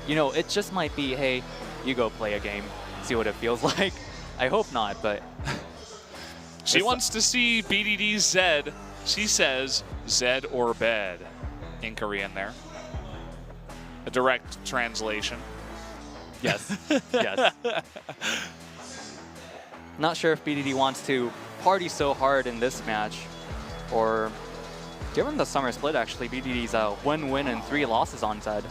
you know, it just might be, hey, you go play a game, see what it feels like. I hope not, but... She wants to see BDD's Zed. She says Zed or bed in Korean there. A direct translation. Yes, yes. Not sure if BDD wants to party so hard in this match, or given the summer split, actually, BDD's a 1 win and 3 losses on Zed.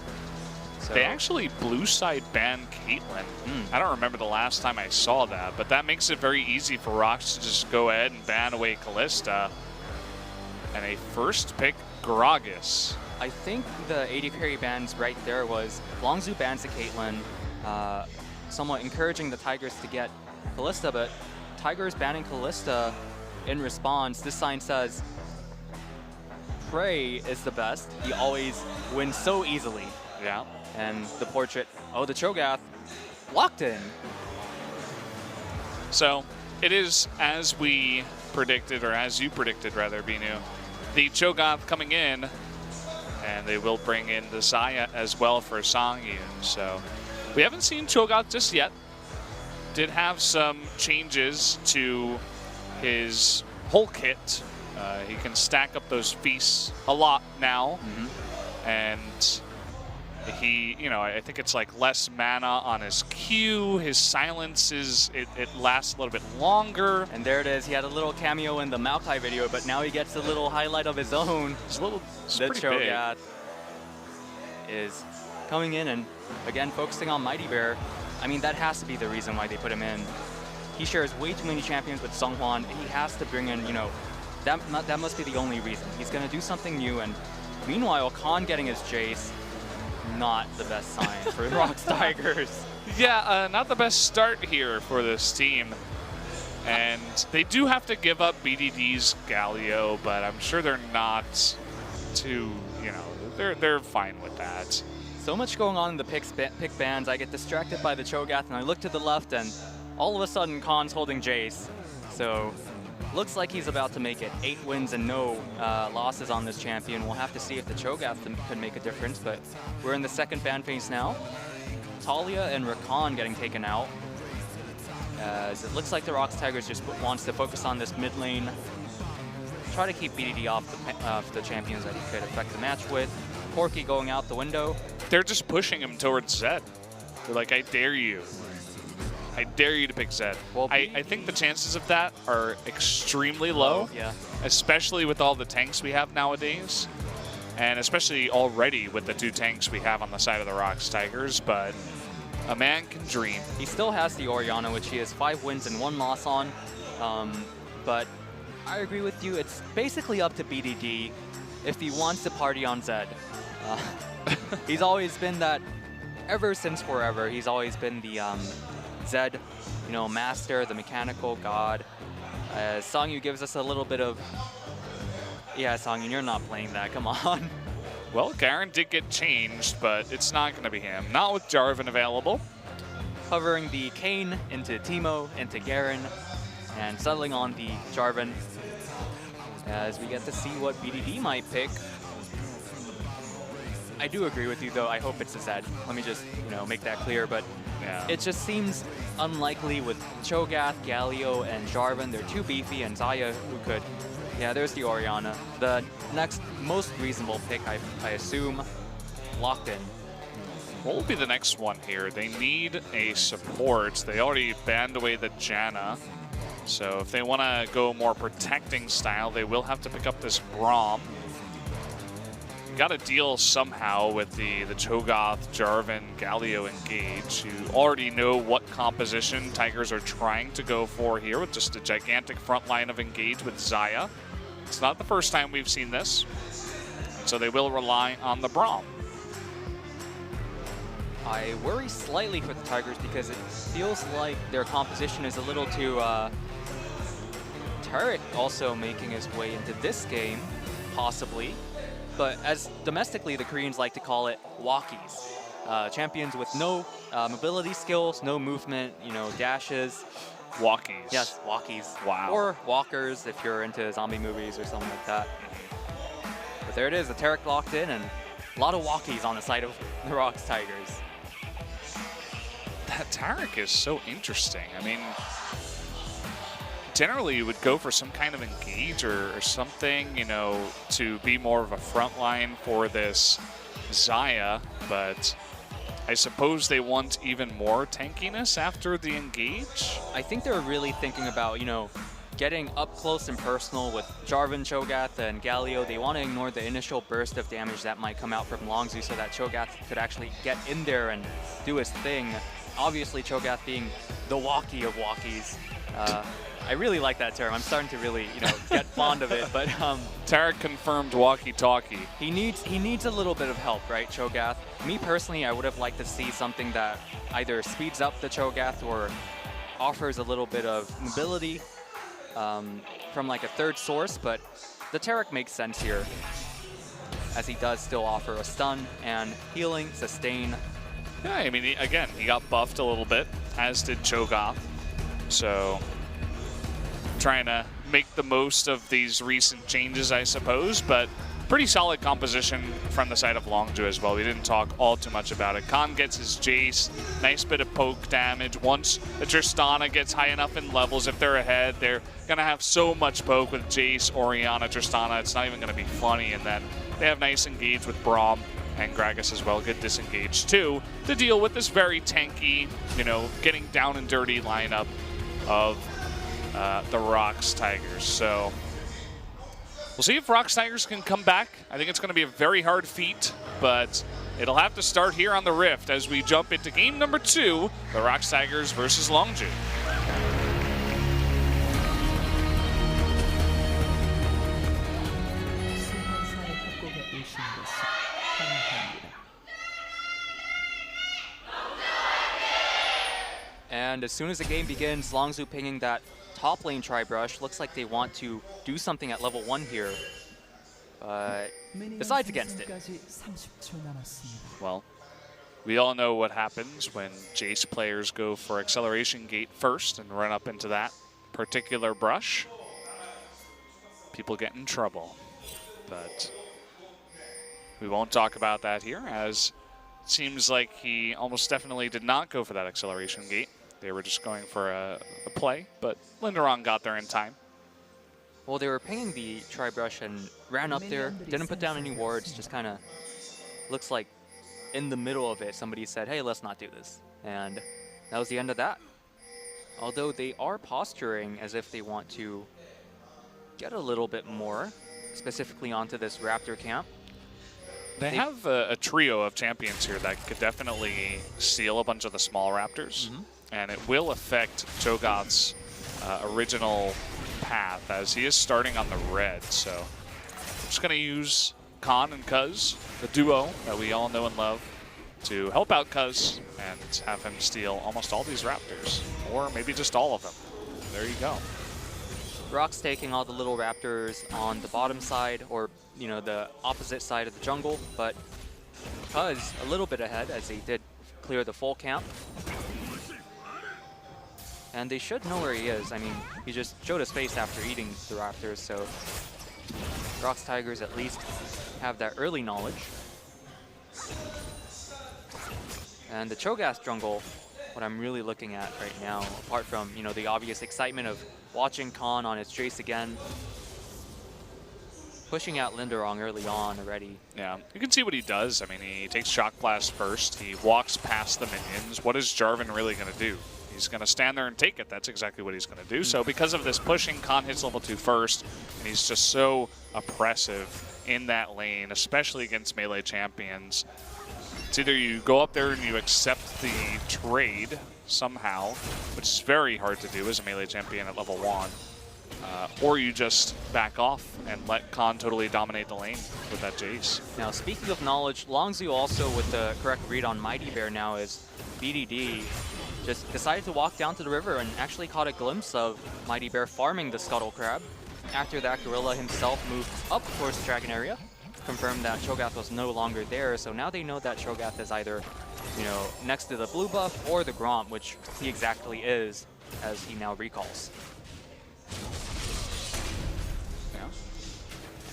So. They actually blue side banned Caitlyn. I don't remember the last time I saw that, but that makes it very easy for ROX to just go ahead and ban away Kalista. And a first pick, Gragas. I think the AD carry bans right there was Longzhu bans the Caitlyn, somewhat encouraging the Tigers to get Kalista, but Tigers banning Kalista in response. This sign says, Prey is the best. He always wins so easily. Yeah. And the portrait, oh, the Cho'Gath locked in. So it is as we predicted, or as you predicted rather, Binu. The Cho'Gath coming in, and they will bring in the Xayah as well for Songyun. So we haven't seen Cho'Gath just yet. Did have some changes to his whole kit. He can stack up those feasts a lot now. And he, you know, I think it's like less mana on his Q. His silence is, it lasts a little bit longer. And there it is. He had a little cameo in the Maokai video, but now he gets a little highlight of his own. It's a little, it's the pretty Cho'Gath big. Is coming in and, again, focusing on Mighty Bear. I mean, that has to be the reason why they put him in. He shares way too many champions with Seonghwan. He has to bring in, you know, that must be the only reason. He's going to do something new. And meanwhile, Khan getting his Jace, not the best sign for ROX Tigers. Yeah, not the best start here for this team. And they do have to give up BDD's Galio, but I'm sure they're not too, you know, they're fine with that. So much going on in the pick bans. I get distracted by the Cho'Gath, and I look to the left, and all of a sudden, Khan's holding Jace. So looks like he's about to make it 8 wins and no losses on this champion. We'll have to see if the Cho'Gath could make a difference, but we're in the second ban phase now. Talia and Rakan getting taken out, as it looks like the ROX Tigers just wants to focus on this mid lane, try to keep BDD off the champions that he could affect the match with. Corki going out the window. They're just pushing him towards Zed. They're like, I dare you. I dare you to pick Zed. Well, I think the chances of that are extremely low, yeah, especially with all the tanks we have nowadays, and especially already with the 2 tanks we have on the side of the ROX Tigers, but a man can dream. He still has the Orianna, which he has 5 wins and 1 loss on, but I agree with you. It's basically up to BDD if he wants to party on Zed. He's always been that, ever since forever, he's always been the Zed, you know, master, the mechanical god. Songyun gives us a little bit of, yeah, Songyun, you're not playing that, come on. Well, Garen did get changed, but it's not going to be him. Not with Jarvan available. Covering the Kayn into Teemo, into Garen, and settling on the Jarvan, as we get to see what BDD might pick. I do agree with you, though. I hope it's a Zed. Let me just, you know, make that clear. But yeah, it just seems unlikely with Cho'Gath, Galio, and Jarvan. They're too beefy, and Xayah, who could... Yeah, there's the Orianna. The next most reasonable pick, I assume, locked in. What will be the next one here? They need a support. They already banned away the Janna. So if they want to go more protecting style, they will have to pick up this Braum. Got to deal somehow with the Cho'Gath, Jarvan, Galio engage. You already know what composition Tigers are trying to go for here with just a gigantic front line of engage with Xayah. It's not the first time we've seen this. So they will rely on the Braum. I worry slightly for the Tigers because it feels like their composition is a little too... Turret also making his way into this game, possibly. But as domestically, the Koreans like to call it walkies. Champions with no mobility skills, no movement, you know, dashes. Walkies. Yes, walkies. Wow. Or walkers if you're into zombie movies or something like that. But there it is, the Tarek locked in, and a lot of walkies on the side of the ROX Tigers. that Tarek is so interesting. I mean, generally you would go for some kind of engage or something, you know, to be more of a front line for this Xayah, but I suppose they want even more tankiness after the engage. I think they're really thinking about, you know, getting up close and personal with Jarvan, Cho'Gath, and Galio. They want to ignore the initial burst of damage that might come out from Longzhu so that Cho'Gath could actually get in there and do his thing. Obviously, Cho'Gath being the walkie of walkies. I really like that term. I'm starting to really, you know, get fond of it. But Tarek confirmed walkie-talkie. He needs a little bit of help, right, Cho'Gath? Me personally, I would have liked to see something that either speeds up the Cho'Gath or offers a little bit of mobility from like a third source. But the Tarek makes sense here, as he does still offer a stun and healing, sustain. Yeah, I mean, again, he got buffed a little bit, as did Cho'Gath. So trying to make the most of these recent changes, I suppose, but pretty solid composition from the side of Longzhu as well. We didn't talk all too much about it. Khan gets his Jace, nice bit of poke damage. Once the Tristana gets high enough in levels, if they're ahead, they're gonna have so much poke with Jace, Orianna, Tristana, it's not even gonna be funny. And then they have nice engage with Braum and Gragas as well, good disengage too, to deal with this very tanky, you know, getting down and dirty lineup of the ROX Tigers. So we'll see if ROX Tigers can come back. I think it's going to be a very hard feat, but it'll have to start here on the Rift as we jump into game number 2, the ROX Tigers versus Longzhu. And as soon as the game begins, Longzhu pinging that top lane tri-brush. Looks like they want to do something at level 1 here, but decides against it. Well, we all know what happens when Jace players go for acceleration gate first and run up into that particular brush. People get in trouble, but we won't talk about that here, as it seems like he almost definitely did not go for that acceleration gate. They were just going for a play, but Linderon got there in time. Well, they were pinging the tri-brush and ran up there, didn't put down any wards, just kind of looks like in the middle of it, somebody said, hey, let's not do this. And that was the end of that. Although they are posturing as if they want to get a little bit more, specifically onto this Raptor camp. They have a trio of champions here that could definitely steal a bunch of the small Raptors. And it will affect Cho'Gath's original path, as he is starting on the red. So I'm just going to use Khan and Cuz, the duo that we all know and love, to help out Cuz and have him steal almost all these Raptors, or maybe just all of them. There you go. ROX taking all the little Raptors on the bottom side, or you know, the opposite side of the jungle, but Cuz a little bit ahead as he did clear the full camp. And they should know where he is. I mean, he just showed his face after eating the Raptors, so ROX Tigers at least have that early knowledge. And the Cho'Gath jungle, what I'm really looking at right now, apart from, you know, the obvious excitement of watching Khan on his Jace again, pushing out Linderong early on already. Yeah, you can see what he does. I mean, he takes Shock Blast first, he walks past the minions. What is Jarvan really going to do? He's going to stand there and take it. That's exactly what he's going to do. So because of this pushing, Khan hits level 2 first, and he's just so oppressive in that lane, especially against melee champions. It's either you go up there and you accept the trade somehow, which is very hard to do as a melee champion at level 1, or you just back off and let Khan totally dominate the lane with that Jace. Now, speaking of knowledge, Longzhu also with the correct read on Mighty Bear now is BDD. Just decided to walk down to the river and actually caught a glimpse of Mighty Bear farming the Scuttle Crab. After that, Gorilla himself moved up towards the Dragon area, confirmed that Cho'Gath was no longer there, so now they know that Cho'Gath is either, you know, next to the blue buff or the Gromp, which he exactly is, as he now recalls.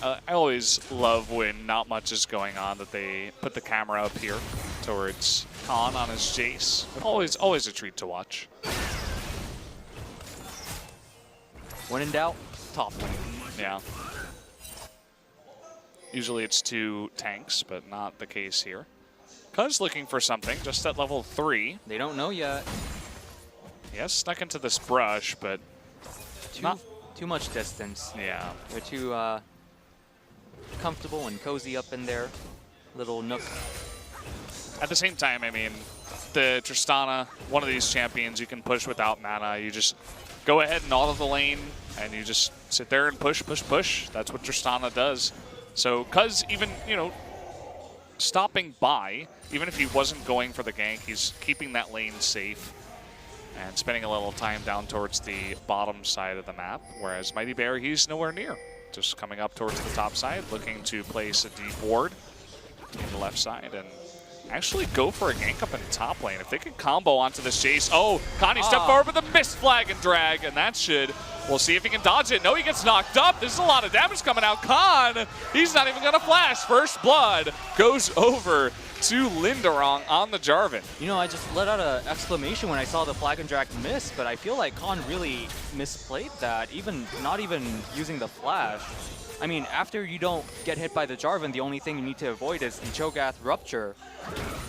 Yeah. I always love when not much is going on that they put the camera up here towards Khan on his Jace. But always a treat to watch. When in doubt, top lane. Yeah. Usually it's 2 tanks, but not the case here. Cuz looking for something just at level 3. They don't know yet. He has snuck into this brush, but Too much distance. yeah. They're too comfortable and cozy up in their little nook. At the same time, I mean, the Tristana, one of these champions, you can push without mana. You just go ahead and auto the lane, and you just sit there and push, push, push. That's what Tristana does. So, Cuz even, you know, stopping by, even if he wasn't going for the gank, he's keeping that lane safe and spending a little time down towards the bottom side of the map, whereas Mighty Bear, he's nowhere near. Just coming up towards the top side, looking to place a deep ward in the left side and actually go for a gank up in the top lane. If they can combo onto this Jace. Oh, Connie stepped forward with a missed flag and drag, and that should, we'll see if he can dodge it. No, he gets knocked up. There's a lot of damage coming out. Khan, he's not even gonna flash. First blood goes over to Linderong on the Jarvan. You know, I just let out an exclamation when I saw the flag and drag miss, but I feel like Khan really misplayed that, not even using the flash. I mean, after you don't get hit by the Jarvan, the only thing you need to avoid is the Cho'Gath Rupture,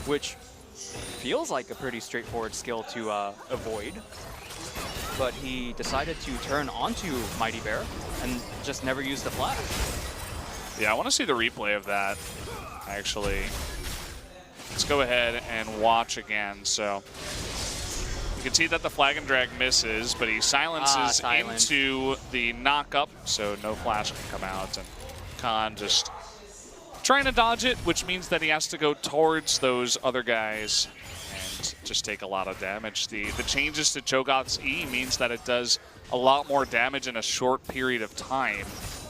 which feels like a pretty straightforward skill to avoid. But he decided to turn onto Mighty Bear and just never use the flash. Yeah, I want to see the replay of that, actually. Let's go ahead and watch again. So you can see that the flag and drag misses, but he silences into the knock-up, so no flash can come out. And Khan just trying to dodge it, which means that he has to go towards those other guys and just take a lot of damage. The changes to Cho'Gath's E means that it does a lot more damage in a short period of time.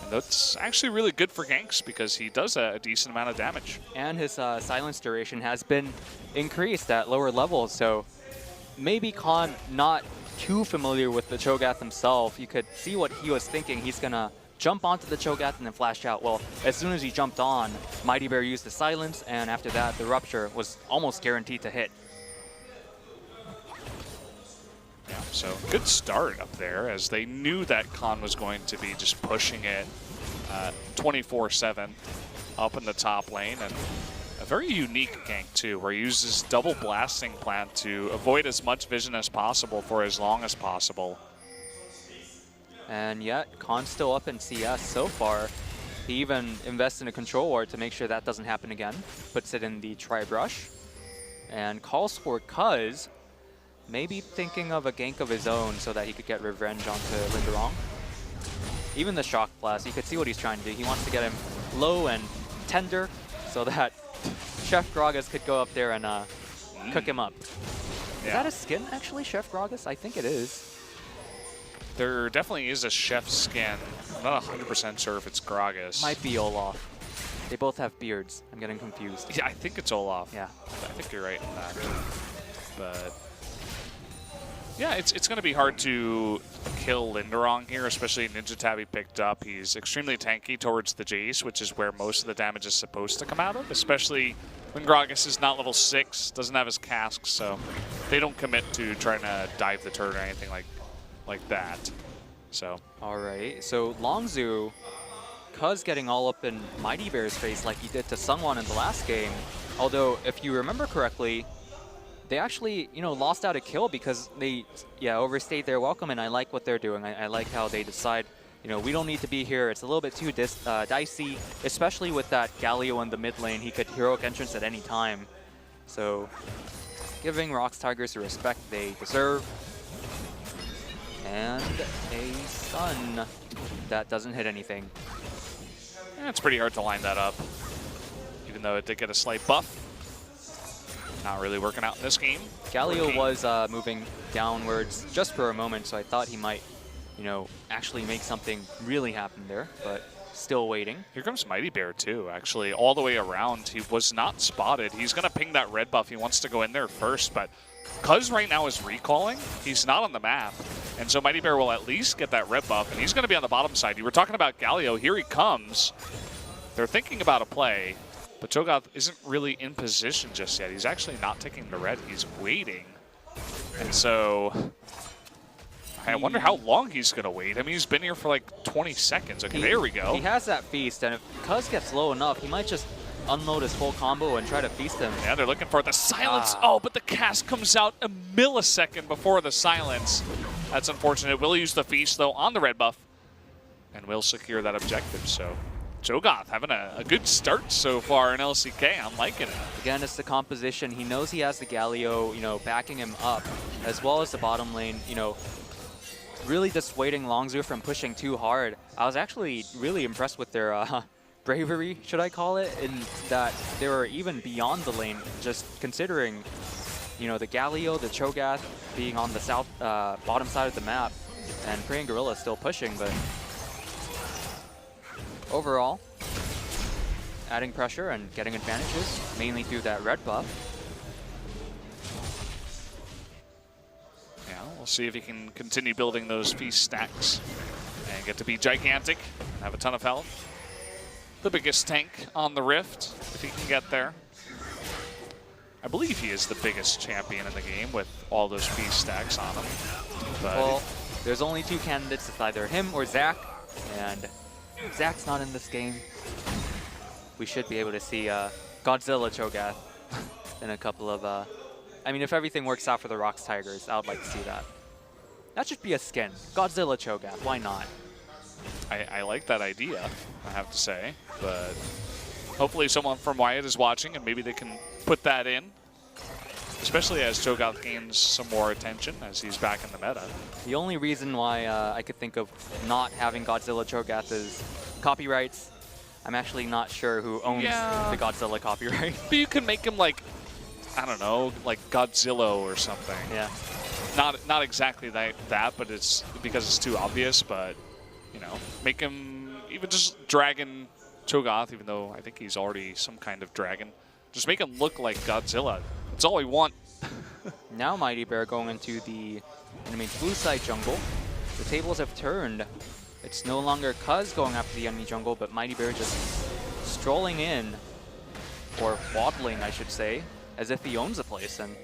That's actually really good for ganks because he does a decent amount of damage. And his silence duration has been increased at lower levels, so maybe Khan not too familiar with the Cho'Gath himself. You could see what he was thinking. He's gonna jump onto the Cho'Gath and then flash out. Well, as soon as he jumped on, Mighty Bear used the silence, and after that, the Rupture was almost guaranteed to hit. Yeah, so good start up there as they knew that Khan was going to be just pushing it 24/7 up in the top lane. And a very unique gank too, where he uses double blasting plant to avoid as much vision as possible for as long as possible. And yet, Khan's still up in CS so far. He even invests in a control ward to make sure that doesn't happen again. Puts it in the tri-brush and calls for Cuz, maybe thinking of a gank of his own so that he could get revenge onto Linderong. Even the Shock Blast, you could see what he's trying to do. He wants to get him low and tender so that Chef Gragas could go up there and cook him up. Yeah. Is that a skin, actually, Chef Gragas? I think it is. There definitely is a chef skin. I'm not 100% sure if it's Gragas. Might be Olaf. They both have beards. I'm getting confused. Yeah, I think it's Olaf. Yeah. I think you're right in that. But yeah, it's going to be hard to kill Linderong here, especially Ninja Tabby picked up. He's extremely tanky towards the Jace, which is where most of the damage is supposed to come out of, especially when Gragas is not level 6, doesn't have his casks, so they don't commit to trying to dive the turret or anything like that. So. All right, so Longzhu, Cuz getting all up in Mighty Bear's face like he did to Sungwon in the last game. Although, if you remember correctly, they actually, lost out a kill because they, overstayed their welcome, and I like what they're doing. I like how they decide, we don't need to be here. It's a little bit too dicey, especially with that Galio in the mid lane. He could heroic entrance at any time. So, giving ROX Tigers the respect they deserve. And a stun that doesn't hit anything. Yeah, it's pretty hard to line that up, even though it did get a slight buff. Not really working out in this game. Galio was moving downwards just for a moment, so I thought he might, actually make something really happen there, but still waiting. Here comes Mighty Bear too, actually, all the way around. He was not spotted. He's going to ping that red buff. He wants to go in there first, but Cuz right now is recalling. He's not on the map, and so Mighty Bear will at least get that red buff, and he's going to be on the bottom side. You were talking about Galio. Here he comes. They're thinking about a play. But Cho'Gath isn't really in position just yet. He's actually not taking the red. He's waiting. And so I wonder how long he's going to wait. I mean, he's been here for like 20 seconds. Okay, there we go. He has that feast, and if Cuz gets low enough, he might just unload his full combo and try to feast him. Yeah, they're looking for the silence. Oh, but the cast comes out a millisecond before the silence. That's unfortunate. Will use the feast, though, on the red buff, and will secure that objective. So Cho'Gath having a good start so far in LCK. I'm liking it. Again, it's the composition. He knows he has the Galio, backing him up, as well as the bottom lane, really dissuading Longzhu from pushing too hard. I was actually really impressed with their bravery, should I call it, in that they were even beyond the lane, just considering, the Galio, the Cho'Gath being on the south bottom side of the map, and Korean Gorilla still pushing, but overall, adding pressure and getting advantages, mainly through that red buff. Yeah, we'll see if he can continue building those feast stacks and get to be gigantic, have a ton of health. The biggest tank on the Rift, if he can get there. I believe he is the biggest champion in the game with all those feast stacks on him. But well, there's only two candidates. It's either him or Zach, and Zach's not in this game. We should be able to see Godzilla Cho'Gath in a couple of... I mean, if everything works out for the ROX Tigers, I would like to see that. That should be a skin. Godzilla Cho'Gath, why not? I like that idea, I have to say. But hopefully someone from Wyatt is watching, and maybe they can put that in. Especially as Cho'Gath gains some more attention as he's back in the meta. The only reason why I could think of not having Godzilla Cho'Gath is copyrights. I'm actually not sure who owns the Godzilla copyright. But you can make him like, I don't know, like Godzilla or something. Yeah. Not exactly that, but it's because it's too obvious, but make him even just Dragon Cho'Gath, even though I think he's already some kind of dragon. Just make him look like Godzilla. That's all we want. Now Mighty Bear going into the enemy blue side jungle. The tables have turned. It's no longer Cuz going after the enemy jungle, but Mighty Bear just strolling in, or waddling, I should say, as if he owns the place, and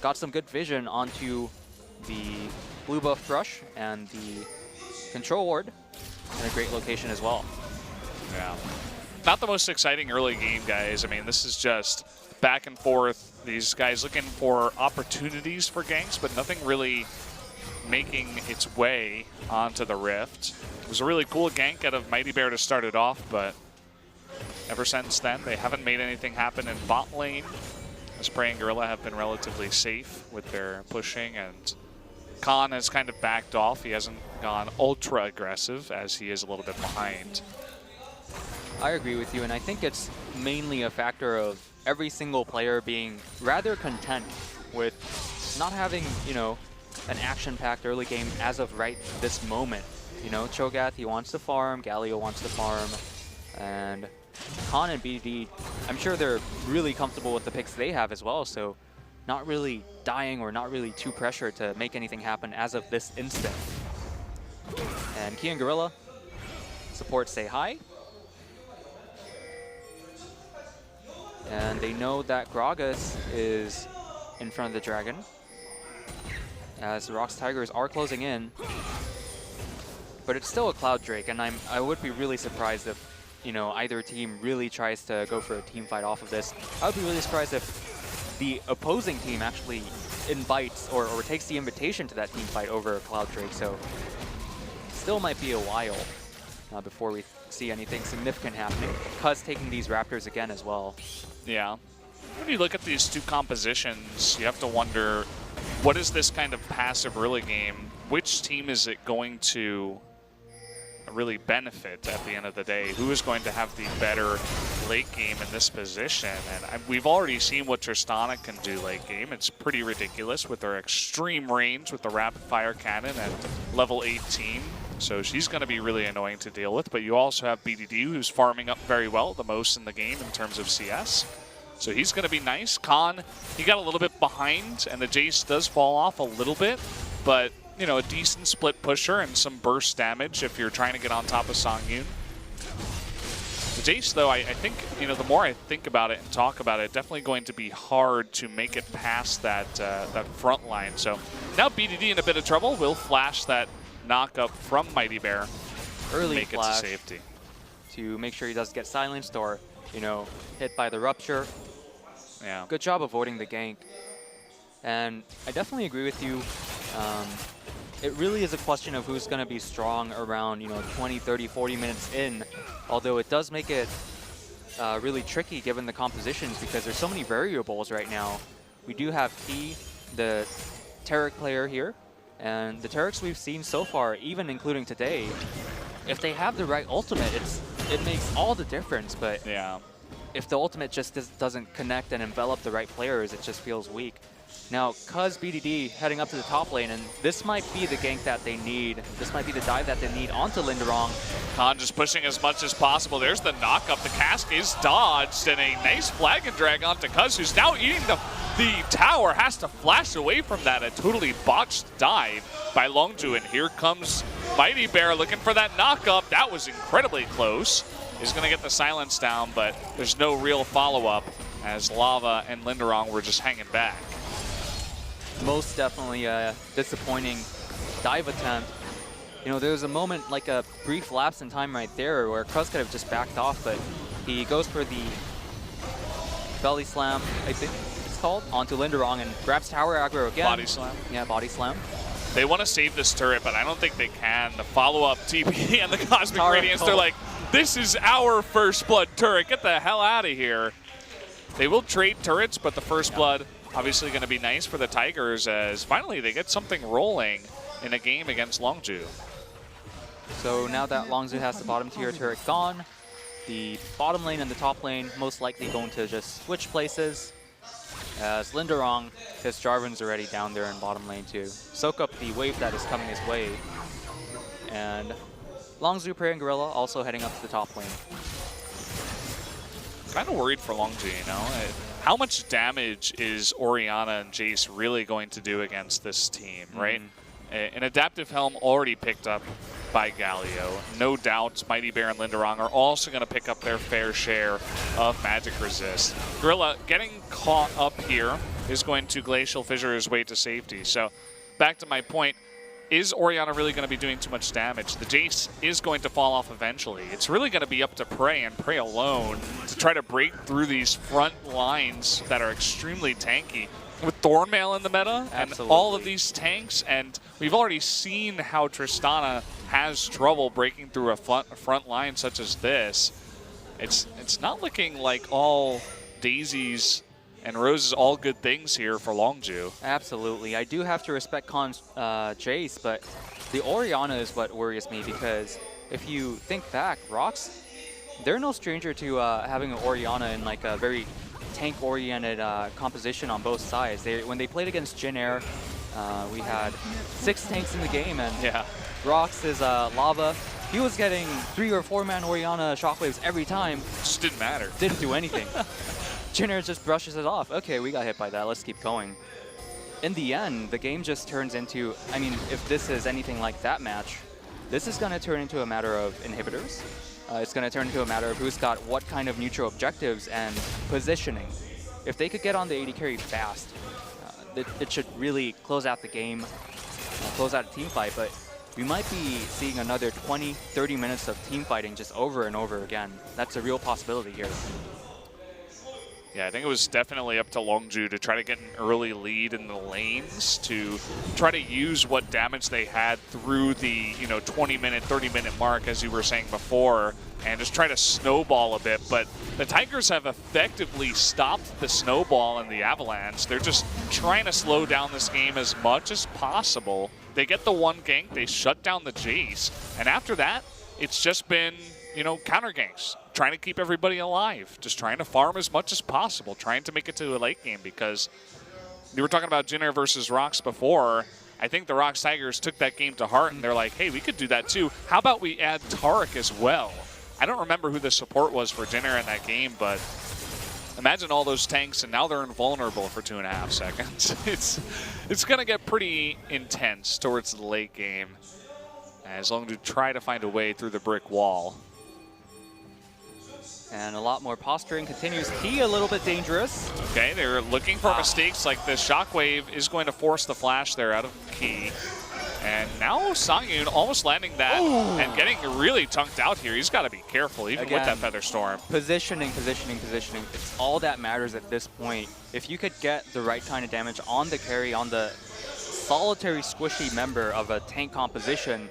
got some good vision onto the blue buff Thrush and the control ward in a great location as well. Yeah. Not the most exciting early game, guys. I mean, this is just back and forth. These guys looking for opportunities for ganks, but nothing really making its way onto the Rift. It was a really cool gank out of Mighty Bear to start it off, but ever since then, they haven't made anything happen in bot lane. As Prey and Gorilla have been relatively safe with their pushing, and Khan has kind of backed off. He hasn't gone ultra aggressive as he is a little bit behind. I agree with you, and I think it's mainly a factor of every single player being rather content with not having, an action-packed early game as of right this moment. Cho'Gath, he wants to farm, Galio wants to farm, and Khan and BD, I'm sure they're really comfortable with the picks they have as well, so not really dying or not really too pressured to make anything happen as of this instant. And Key and Gorilla, support say hi. And they know that Gragas is in front of the dragon, as the ROX Tigers are closing in. But it's still a Cloud Drake, and I would be really surprised if, either team really tries to go for a team fight off of this. I would be really surprised if the opposing team actually invites or takes the invitation to that team fight over Cloud Drake. So still might be a while before we see anything significant happening. Cuz taking these Raptors again as well. Yeah. When you look at these two compositions, you have to wonder, what is this kind of passive early game? Which team is it going to really benefit at the end of the day? Who is going to have the better late game in this position? And we've already seen what Tristana can do late game. It's pretty ridiculous with her extreme range with the rapid fire cannon at level 18. So she's going to be really annoying to deal with. But you also have BDD, who's farming up very well, the most in the game in terms of CS. So he's going to be nice. Khan, he got a little bit behind, and the Jace does fall off a little bit. But, a decent split pusher and some burst damage if you're trying to get on top of Songyun. The Jace, though, I think, the more I think about it and talk about it, definitely going to be hard to make it past that front line. So now BDD in a bit of trouble. Will flash that knock up from Mighty Bear. Early make flash it to safety. To make sure he doesn't get silenced or, hit by the rupture. Yeah. Good job avoiding the gank. And I definitely agree with you. It really is a question of who's going to be strong around, 20, 30, 40 minutes in. Although it does make it really tricky given the compositions because there's so many variables right now. We do have P, the Taric player here. And the Tarics we've seen so far, even including today, if they have the right ultimate, it makes all the difference. But yeah, if the ultimate just doesn't connect and envelop the right players, it just feels weak. Now, Cuz BDD heading up to the top lane, and this might be the gank that they need. This might be the dive that they need onto Linderong. Khan just pushing as much as possible. There's the knock up. The cask is dodged, and a nice flag and drag onto Cuz, who's now eating the tower. Has to flash away from that. A totally botched dive by Longzhu, and here comes Mighty Bear looking for that knock up. That was incredibly close. He's going to get the silence down, but there's no real follow-up as Lava and Linderong were just hanging back. Most definitely a disappointing dive attempt. There was a moment, like a brief lapse in time right there where Kruz could have just backed off, but he goes for the belly slam, I think it's called, onto Linderong and grabs tower aggro again. Body slam. Yeah, body slam. They want to save this turret, but I don't think they can. The follow-up TP and the Cosmic Radiance, they're like, this is our First Blood turret. Get the hell out of here. They will trade turrets, but the First Blood obviously going to be nice for the Tigers as finally they get something rolling in a game against Longzhu. So now that Longzhu has the bottom tier turret gone, the bottom lane and the top lane most likely going to just switch places as Linderong, his Jarvan's already down there in bottom lane to soak up the wave that is coming his way. And Longzhu, Prey, and Gorilla also heading up to the top lane. Kind of worried for Longzhu, How much damage is Orianna and Jace really going to do against this team, right? An adaptive helm already picked up by Galio. No doubt Mighty Bear and Linderong are also going to pick up their fair share of magic resist. Gorilla getting caught up here is going to Glacial Fissure his way to safety. So back to my point, is Orianna really going to be doing too much damage? The Jace is going to fall off eventually. It's really going to be up to Prey and Prey alone to try to break through these front lines that are extremely tanky. With Thornmail in the meta and all of these tanks, and we've already seen how Tristana has trouble breaking through a front line such as this. It's not looking like all daisies and roses, all good things here for Longzhu. Absolutely. I do have to respect Khan's Jace, but the Orianna is what worries me because if you think back, ROX, they're no stranger to having an Orianna in like a very tank-oriented composition on both sides. When they played against Jin Air, we had 6 tanks in the game, and ROX is Lava. He was getting 3 or 4-man Orianna shockwaves every time. Just didn't matter. Didn't do anything. Jin Air just brushes it off. Okay, we got hit by that. Let's keep going. In the end, the game just turns into, I mean, if this is anything like that match, this is going to turn into a matter of inhibitors. It's going to turn into a matter of who's got what kind of neutral objectives and positioning. If they could get on the AD carry fast, it should really close out the game, close out a team fight, but we might be seeing another 20, 30 minutes of team fighting just over and over again. That's a real possibility here. Yeah, I think it was definitely up to Longzhu to try to get an early lead in the lanes, to try to use what damage they had through the 20-minute, 30-minute mark, as you were saying before, and just try to snowball a bit. But the Tigers have effectively stopped the snowball and the avalanche. They're just trying to slow down this game as much as possible. They get the one gank, they shut down the Jace, and after that, it's just been counter ganks, trying to keep everybody alive, just trying to farm as much as possible, trying to make it to a late game, because we were talking about Jin Air versus ROX before. I think the ROX Tigers took that game to heart, and they're like, hey, we could do that too. How about we add Taric as well? I don't remember who the support was for Jin Air in that game, but imagine all those tanks, and now they're invulnerable for 2.5 seconds. It's going to get pretty intense towards the late game, as long as we try to find a way through the brick wall. And a lot more posturing continues. Key a little bit dangerous. Okay, they're looking for mistakes like this. Shockwave is going to force the flash there out of Key. And now Sangyun almost landing that and getting really tunked out here. He's got to be careful, even with that Feather Storm. Positioning. It's all that matters at this point. If you could get the right kind of damage on the carry, on the solitary squishy member of a tank composition,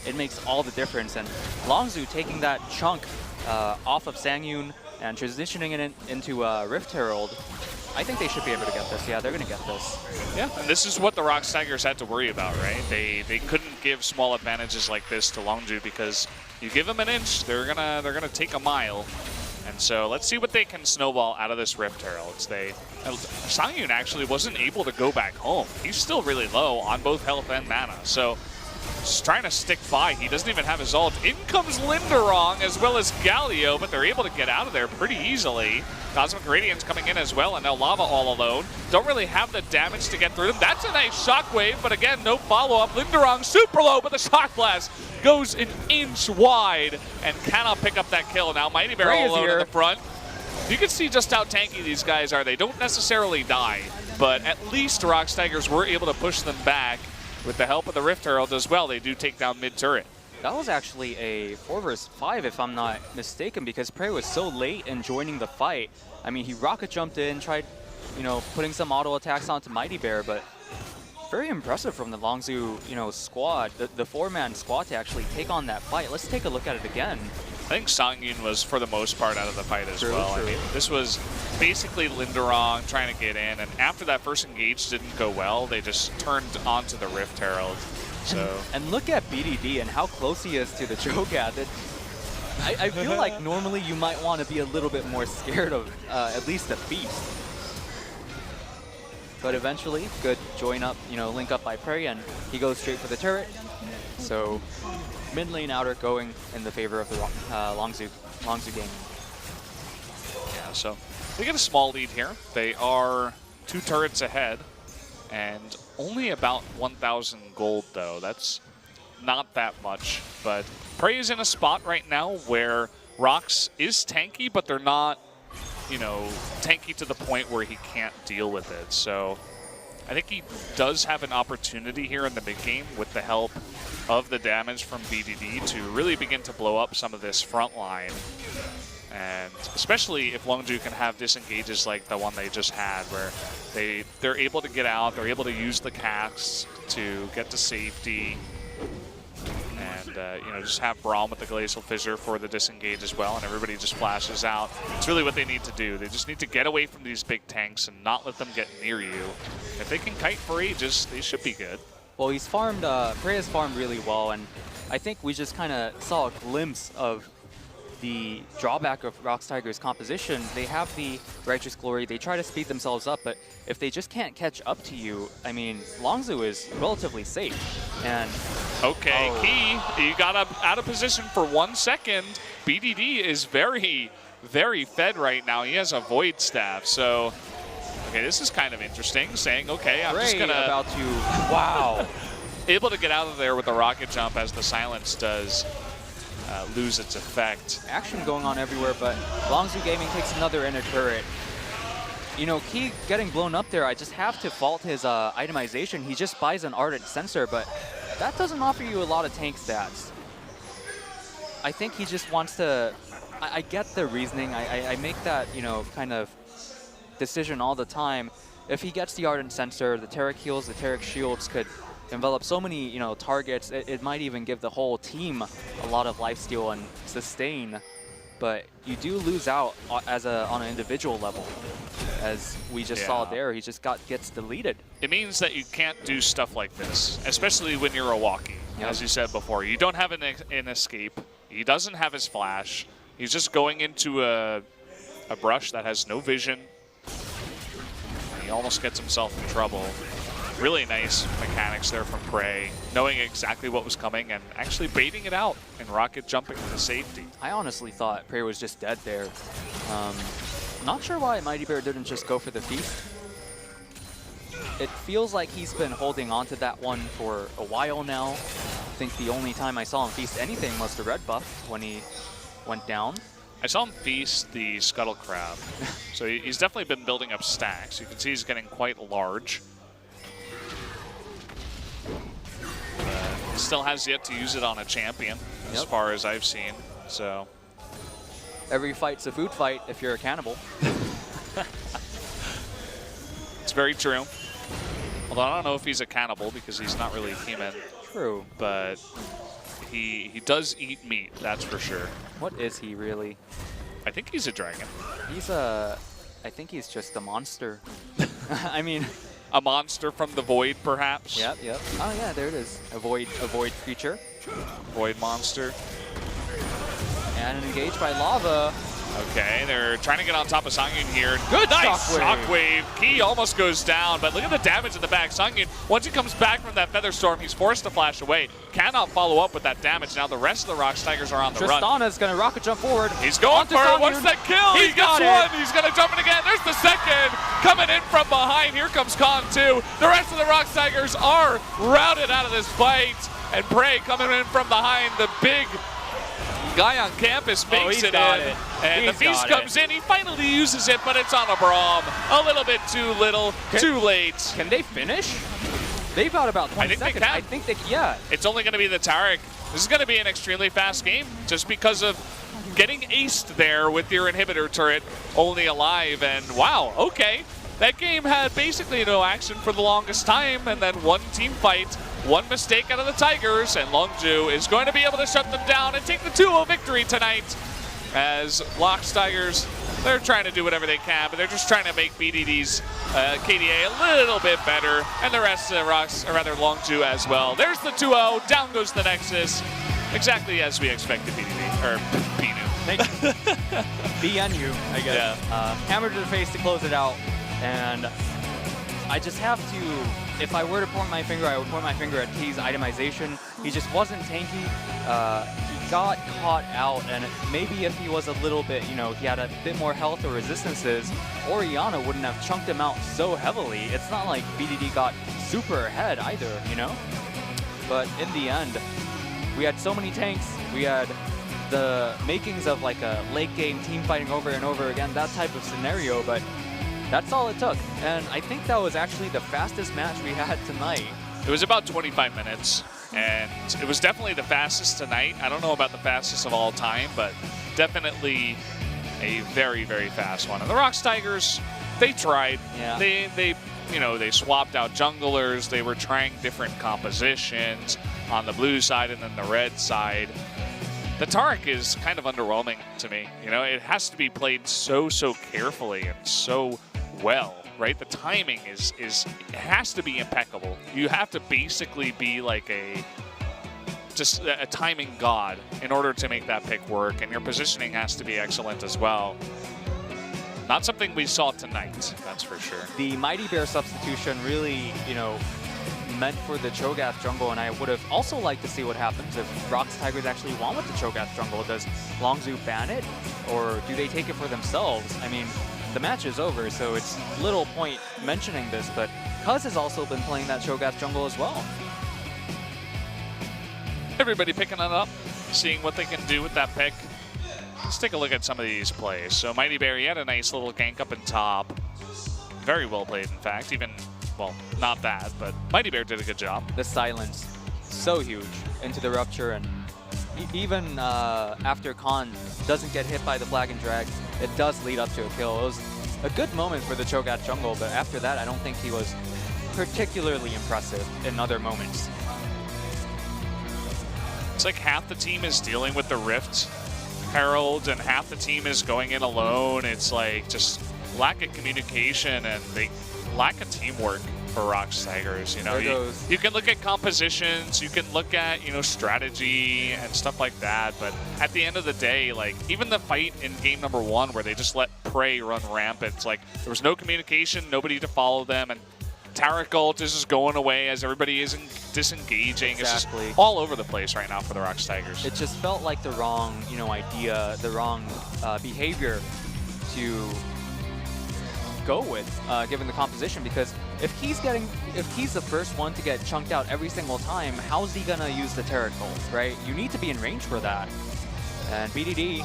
it makes all the difference. And Longzhu taking that chunk off of Sangyun and transitioning it into Rift Herald, I think they should be able to get this. Yeah, they're going to get this. Yeah, and this is what the ROX Tigers had to worry about, right? They couldn't give small advantages like this to Longzhu because you give them an inch, they're gonna take a mile. And so let's see what they can snowball out of this Rift Herald. Sangyun actually wasn't able to go back home. He's still really low on both health and mana. So just trying to stick by. He doesn't even have his ult. In comes Linderong as well as Galio, but they're able to get out of there pretty easily. Cosmic Radiance coming in as well, and now Lava all alone. Don't really have the damage to get through them. That's a nice shockwave, but again, no follow-up. Linderong super low, but the Shock Blast goes an inch wide and cannot pick up that kill. Now Mighty Bear all alone in the front. You can see just how tanky these guys are. They don't necessarily die, but at least ROX Tigers were able to push them back. With the help of the Rift Herald as well, they do take down mid-turret. That was actually a 4 versus 5, if I'm not mistaken, because Prey was so late in joining the fight. I mean, he rocket jumped in, tried, putting some auto attacks onto Mighty Bear, but very impressive from the Longzhu, squad, the 4-man squad to actually take on that fight. Let's take a look at it again. I think Sangyun was, for the most part, out of the fight as well. True. I mean, this was basically Linderong trying to get in, and after that first engage didn't go well, they just turned onto the Rift Herald. So and look at BDD and how close he is to the Cho'Gath. I feel like normally you might want to be a little bit more scared of at least the Feast. But eventually, good join up, link up by Prey, and he goes straight for the turret. So mid lane outer going in the favor of the Longzhu game. Yeah, so they get a small lead here. They are 2 turrets ahead and only about 1,000 gold though. That's not that much, but Prey is in a spot right now where ROX is tanky, but they're not, tanky to the point where he can't deal with it. So I think he does have an opportunity here in the mid game with the help of the damage from BDD to really begin to blow up some of this front line. And especially if Longzhu can have disengages like the one they just had, where they're able to get out, they're able to use the casts to get to safety, and just have Braum with the Glacial Fissure for the disengage as well, and everybody just flashes out. It's really what they need to do. They just need to get away from these big tanks and not let them get near you. If they can kite for ages, they should be good. Well, he's farmed, Prey has farmed really well, and I think we just kind of saw a glimpse of the drawback of ROX Tigers' composition. They have the Righteous Glory, they try to speed themselves up, but if they just can't catch up to you, I mean, Longzhu is relatively safe. And okay, Key, you got out of position for 1 second. BDD is very, very fed right now. He has a Void Staff, so okay, this is kind of interesting, saying, okay, I'm just gonna about to, wow. Able to get out of there with the rocket jump as the silence does lose its effect. Action going on everywhere, but Longzhu Gaming takes another inner turret. Key getting blown up there, I just have to fault his itemization. He just buys an Ardent Sensor, but that doesn't offer you a lot of tank stats. I think he just wants to, I get the reasoning, I make that, kind of decision all the time. If he gets the Ardent Sensor, the Taric heals, the Taric shields could envelop so many, targets. It might even give the whole team a lot of lifesteal and sustain. But you do lose out on an individual level, as we just saw there. He just gets deleted. It means that you can't do stuff like this, especially when you're a walkie. Yep. As you said before, you don't have an escape. He doesn't have his flash. He's just going into a brush that has no vision. He almost gets himself in trouble. Really nice mechanics there from Prey, knowing exactly what was coming and actually baiting it out and rocket jumping to safety. I honestly thought Prey was just dead there. Not sure why Mighty Bear didn't just go for the Feast. It feels like he's been holding on to that one for a while now. I think the only time I saw him feast anything was the red buff when he went down. I saw him feast the Scuttle Crab. So he's definitely been building up stacks. You can see he's getting quite large. Still has yet to use it on a champion, as far as I've seen. So every fight's a food fight if you're a cannibal. It's very true. Although I don't know if he's a cannibal because he's not really human. True. But he does eat meat, that's for sure. What is he really? I think he's a dragon. He's a... I think he's just a monster. I mean... A monster from the void, perhaps? Yep, yep. Oh yeah, there it is. A void creature. Void monster. And engaged by lava. Okay, they're trying to get on top of Songyun here. Good nice shockwave. Key almost goes down, but look at the damage in the back. Songyun, once he comes back from that Feather Storm, he's forced to flash away. Cannot follow up with that damage. Now the rest of the ROX Tigers are on the run. Tristana's going to rocket jump forward. He's going for it. What's that kill? He gets one. He's going to jump it again. There's the second. Coming in from behind. Here comes Khan too. The rest of the ROX Tigers are routed out of this fight. And Prey coming in from behind. The big guy on campus makes it in. And the Feast comes in. He finally uses it, but it's on a Braum. A little bit too little, too late. Can they finish? They've got about 20 seconds. I think they can. Yeah. It's only going to be the Tarek. This is going to be an extremely fast game just because of getting aced there with your inhibitor turret only alive. And wow, okay. That game had basically no action for the longest time, and then one team fight, one mistake out of the Tigers, and Longzhu is going to be able to shut them down and take the 2-0 victory tonight. As ROX Tigers, they're trying to do whatever they can, but they're just trying to make BDD's KDA a little bit better, and the rest of the ROX, or rather Longzhu as well. There's the 2-0, down goes the Nexus, exactly as we expected BDD, or Binu. BNU, I guess. Yeah. Hammer to the face to close it out. And I just have to, if I were to point my finger, I would point my finger at T's itemization. He just wasn't tanky. He got caught out, and maybe if he was a little bit, you know, he had a bit more health or resistances, Orianna wouldn't have chunked him out so heavily. It's not like BDD got super ahead either, you know? But in the end, we had so many tanks. We had the makings of like a late game team fighting over and over again, that type of scenario, but that's all it took. And I think that was actually the fastest match we had tonight. It was about 25 minutes, and it was definitely the fastest tonight. I don't know about the fastest of all time, but definitely a very, very fast one. And the ROX Tigers, they tried. Yeah. They swapped out junglers. They were trying different compositions on the blue side and then the red side. The Tarek is kind of underwhelming to me. You know, it has to be played so carefully and so well, right? The timing it has to be impeccable. You have to basically be like just a timing god in order to make that pick work, and your positioning has to be excellent as well. Not something we saw tonight, that's for sure. The Mighty Bear substitution really, you know, meant for the Cho'Gath jungle, and I would have also liked to see what happens if ROX Tigers actually want with the Cho'Gath jungle. Does Longzhu ban it, or do they take it for themselves? I mean, the match is over, so it's little point mentioning this, but Cuz has also been playing that Cho'Gath jungle as well. Everybody picking it up, seeing what they can do with that pick. Let's take a look at some of these plays. So Mighty Bear, he had a nice little gank up in top. Very well played, in fact. Even, well, not that, but Mighty Bear did a good job. The silence, so huge into the rupture, and even after Khan doesn't get hit by the flag and drag, it does lead up to a kill. It was a good moment for the Cho'Gath jungle, but after that, I don't think he was particularly impressive in other moments. It's like half the team is dealing with the Rift Herald, and half the team is going in alone. It's like just lack of communication, and they lack of teamwork for ROX Tigers. You know, you can look at compositions, you can look at, you know, strategy and stuff like that, but at the end of the day, like even the fight in game number 1 where they just let Prey run rampant, it's like there was no communication, nobody to follow them, and Tarek ult is just going away as everybody is disengaging. Exactly. It's just all over the place right now for the ROX Tigers. It just felt like the wrong, you know, idea, the wrong behavior to go with, given the composition, because if he's the first one to get chunked out every single time, how's he gonna use the Tarek ult, right? You need to be in range for that. And BDD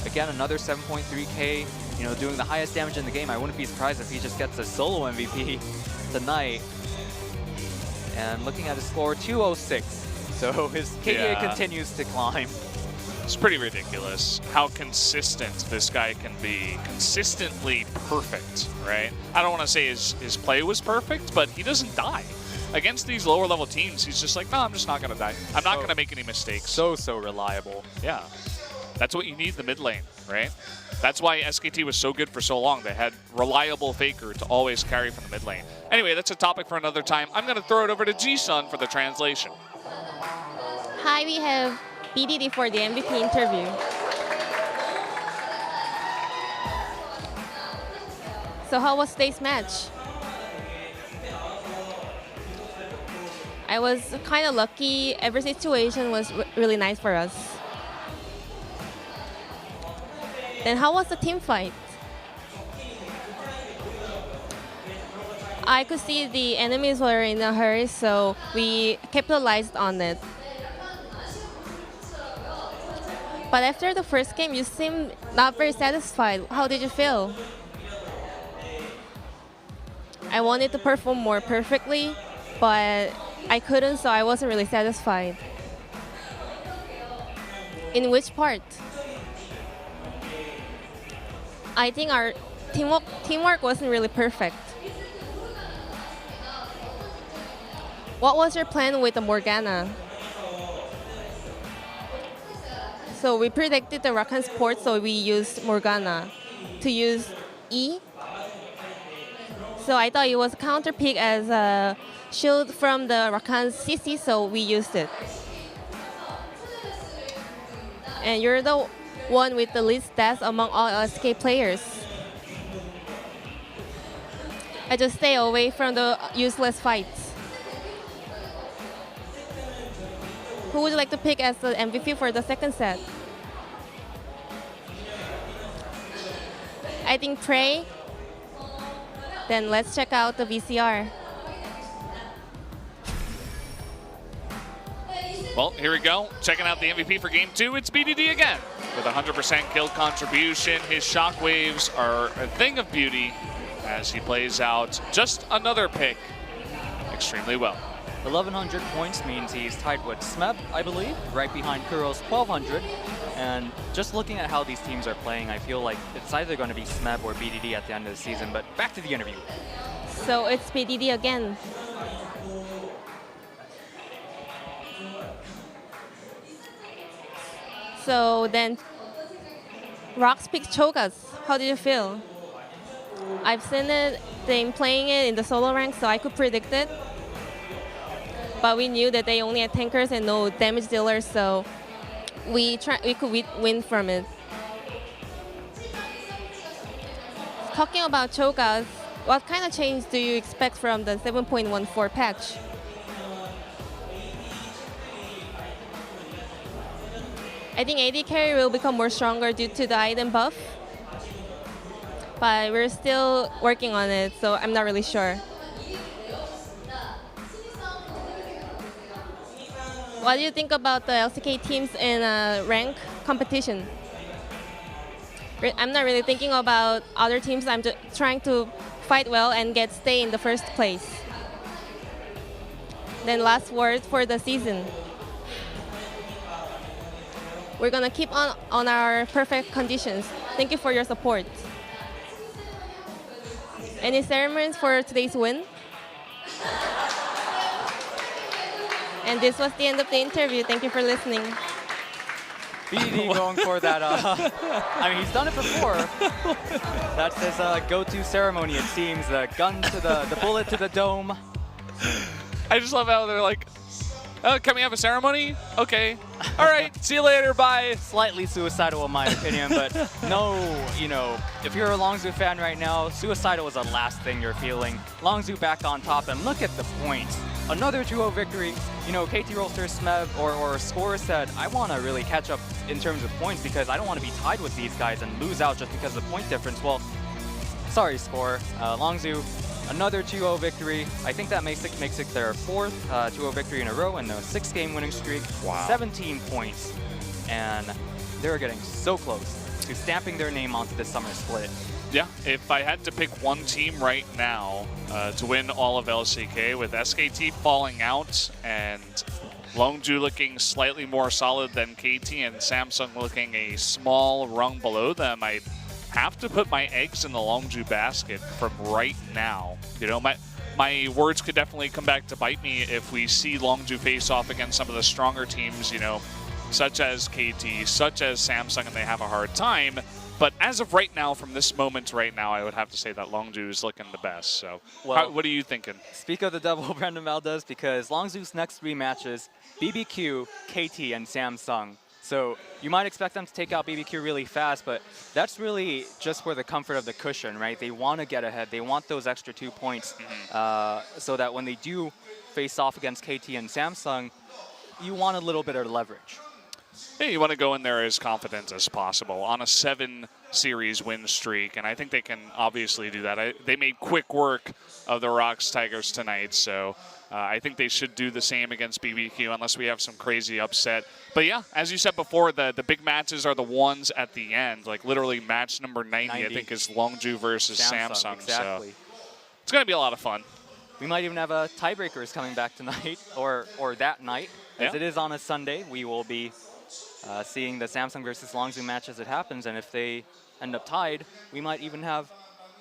Again, another 7.3k, you know, doing the highest damage in the game. I wouldn't be surprised if he just gets a solo MVP tonight. And looking at his score, 206. So his KDA continues to climb. It's pretty ridiculous how consistent this guy can be. Consistently perfect, right? I don't want to say his play was perfect, but he doesn't die. Against these lower level teams, he's just like, no, I'm just not going to die. I'm not going to make any mistakes. So reliable. Yeah. That's what you need in the mid lane, right? That's why SKT was so good for so long. They had reliable Faker to always carry from the mid lane. Anyway, that's a topic for another time. I'm going to throw it over to Ji-sun for the translation. Hi, we have BDD for the MVP interview. So how was today's match? I was kind of lucky. Every situation was really nice for us. Then how was the team fight? I could see the enemies were in a hurry, so we capitalized on it. But after the first game, you seemed not very satisfied. How did you feel? I wanted to perform more perfectly, but I couldn't, so I wasn't really satisfied. In which part? I think our teamwork wasn't really perfect. What was your plan with the Morgana? So we predicted the Rakan support, so we used Morgana to use E. So I thought it was a counter pick as a shield from the Rakan CC, so we used it. And you're the one with the least stats among all LCK players. I just stay away from the useless fights. Who would you like to pick as the MVP for the second set? I think Prey. Then let's check out the VCR. Well, here we go. Checking out the MVP for Game 2. It's BDD again. With 100% kill contribution, his shockwaves are a thing of beauty as he plays out just another pick extremely well. 1,100 points means he's tied with Smeb, I believe, right behind Kuro's 1,200. And just looking at how these teams are playing, I feel like it's either going to be Smeb or BDD at the end of the season. But back to the interview. So it's BDD again. So then, ROX picked Cho'Gath. How did you feel? I've seen them playing it in the solo rank, so I could predict it. But we knew that they only had tankers and no damage dealers, so we could win from it. Talking about Cho'Gath, what kind of change do you expect from the 7.14 patch? I think AD carry will become more stronger due to the item buff, but we're still working on it, so I'm not really sure. What do you think about the LCK teams in rank competition? I'm not really thinking about other teams. I'm just trying to fight well and stay in the first place. Then last word for the season. We're going to keep on our perfect conditions. Thank you for your support. Any ceremonies for today's win? And this was the end of the interview. Thank you for listening. BDD going for that. I mean, he's done it before. That's his go-to ceremony, it seems. The gun to the bullet to the dome. I just love how they're like, oh, can we have a ceremony? Okay. All right, see you later, bye. Slightly suicidal in my opinion, but no, you know, if you're a Longzhu fan right now, suicidal is the last thing you're feeling. Longzhu back on top, and look at the points. Another 2-0 victory. You know, KT Rolster, Smeb, or Score said, I want to really catch up in terms of points because I don't want to be tied with these guys and lose out just because of the point difference. Well, sorry, Score. Longzhu, another 2-0 victory. I think that makes it their fourth 2-0 victory in a row and a 6-game winning streak. Wow. 17 points. And they're getting so close Longzhu stamping their name onto the summer split. Yeah, if I had to pick one team right now to win all of LCK, with SKT falling out and Longzhu looking slightly more solid than KT and Samsung looking a small rung below them, I have to put my eggs in the Longzhu basket from right now. You know, my words could definitely come back to bite me if we see Longzhu face off against some of the stronger teams, you know, such as KT, such as Samsung, and they have a hard time. But as of right now, from this moment right now, I would have to say that Longzhu is looking the best. So Well, what are you thinking? Speak of the devil, Brendan Valdez, because Longzhu's next 3 matches, BBQ, KT, and Samsung. So you might expect them to take out BBQ really fast, but that's really just for the comfort of the cushion, right? They want to get ahead. They want those extra 2 points so that when they do face off against KT and Samsung, you want a little bit of leverage. Hey, you want to go in there as confident as possible on a 7-series win streak, and I think they can obviously do that. They made quick work of the ROX Tigers tonight, so I think they should do the same against BBQ unless we have some crazy upset. But yeah, as you said before, the big matches are the ones at the end. Like literally match number 90 I think is Longzhu versus Samsung. Exactly. So it's going to be a lot of fun. We might even have a tiebreakers coming back tonight or that night. As it is on a Sunday, we will be seeing the Samsung versus Longzhu match as it happens, and if they end up tied, we might even have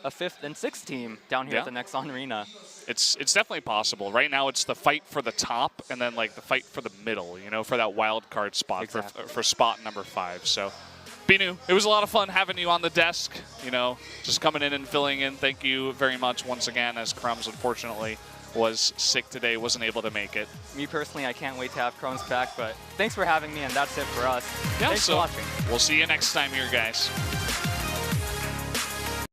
a 5th and 6th team down here at the Nexon Arena. It's definitely possible. Right now, it's the fight for the top, and then like the fight for the middle. You know, for that wild card spot, for spot number 5. So, Binu, it was a lot of fun having you on the desk. You know, just coming in and filling in. Thank you very much once again. As Crumbs unfortunately was sick today, wasn't able to make it. Me personally, I can't wait to have Crumbs back, but thanks for having me, and that's it for us. Yeah, Thanks for watching. We'll see you next time here, guys.